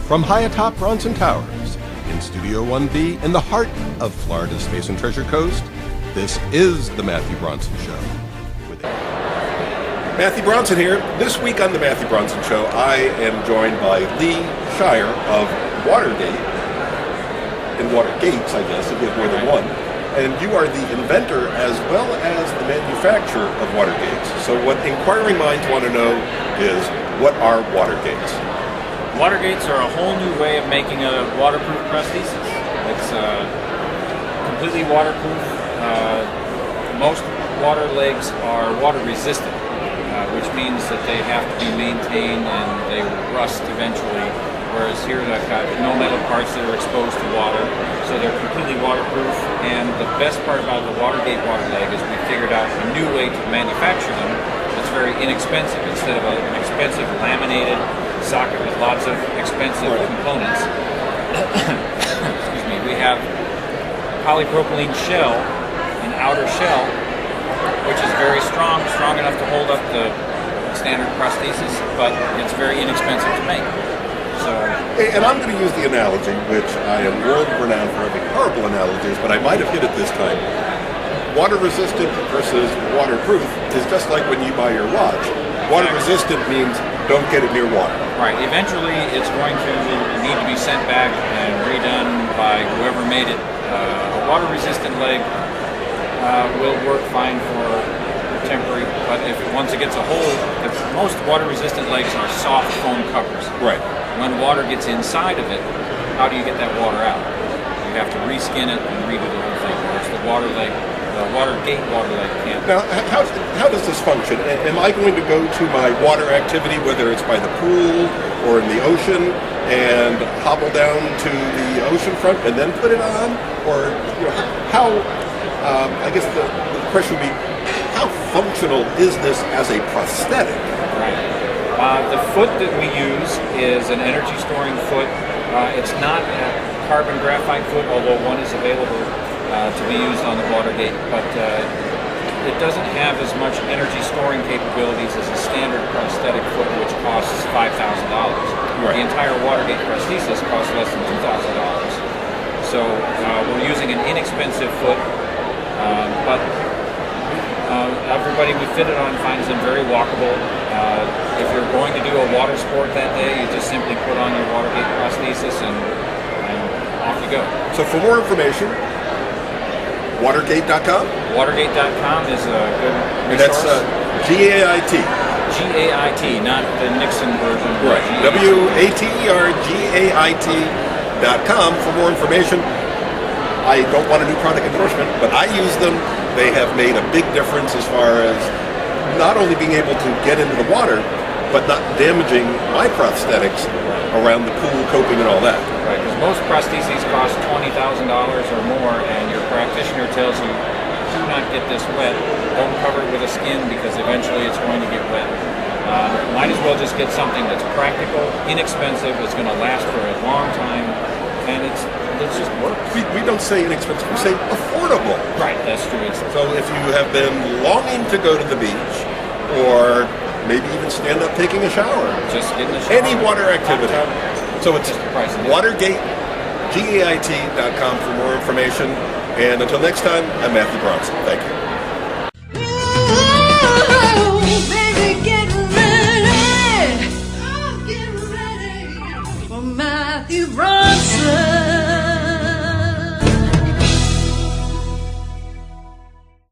From high atop Bronson Towers, in Studio 1B, in the heart of Florida's Space and Treasure Coast, this is The Matthew Bronson Show. Matthew Bronson here. This week on The Matthew Bronson Show, I am joined by Lee Shire of WaterGait, and WaterGaits, I guess, if you have more than one. And you are the inventor as well as the manufacturer of WaterGaits. So what inquiring minds want to know is, what are WaterGaits? WaterGaits are a whole new way of making a waterproof prosthesis. It's completely waterproof. Most water legs are water resistant, which means that they have to be maintained and they will rust eventually. Whereas here I've got no metal parts that are exposed to water, so they're completely waterproof. And the best part about the WaterGait water leg is we figured out a new way to manufacture them that's very inexpensive. Instead of an expensive laminated socket with lots of expensive components, excuse me, we have polypropylene shell, an outer shell, which is very strong enough to hold up the standard prosthesis, but it's very inexpensive to make. So, and I'm going to use the analogy, which I am world-renowned for having horrible analogies, but I might have hit it this time. Water-resistant versus waterproof is just like when you buy your watch. Water-resistant means don't get it near water. Right. Eventually, it's going to need to be sent back and redone by whoever made it. A water-resistant leg will work fine for temporary, but once it gets a hold, most water-resistant legs are soft foam covers. Right. When water gets inside of it, how do you get that water out? You have to reskin it and redo the whole thing. Whereas the WaterGait water leg can't. Now, how does this function? Am I going to go to my water activity, whether it's by the pool or in the ocean, and hobble down to the ocean front and then put it on? Or how? I guess the question would be, how functional is this as a prosthetic? Right. The foot that we use is an energy storing foot. It's not a carbon graphite foot, although one is available to be used on the WaterGait, but it doesn't have as much energy storing capabilities as a standard prosthetic foot, which costs $5,000. Right. The entire WaterGait prosthesis costs less than $2,000. So we're using an inexpensive foot, but everybody we fit it on finds them very walkable. If you're going to do a water sport that day, you just simply put on your WaterGait prosthesis and off you go. So for more information, WaterGait.com? WaterGait.com is a good resource. And that's G-A-I-T. G-A-I-T, not the Nixon version. Right. WaterGait.com for more information. I don't want a new product endorsement, but I use them. They have made a big difference as far as not only being able to get into the water, but not damaging my prosthetics around the pool coping and all that. Right, because most prostheses cost $20,000 or more, and your practitioner tells you, do not get this wet. Don't cover it with a skin because eventually it's going to get wet. Might as well just get something that's practical, inexpensive, it's going to last for a long time, and it just works. We don't say inexpensive, we say affordable. Right, that's true. So if you have been longing to go to the beach, or maybe even stand up taking a shower, just getting a shower, any water activity. So it's WaterGait, GAIT.com for more information. And until next time, I'm Matthew Bronson. Thank you. Ooh, baby, get ready. Oh, get ready for Matthew Bronson.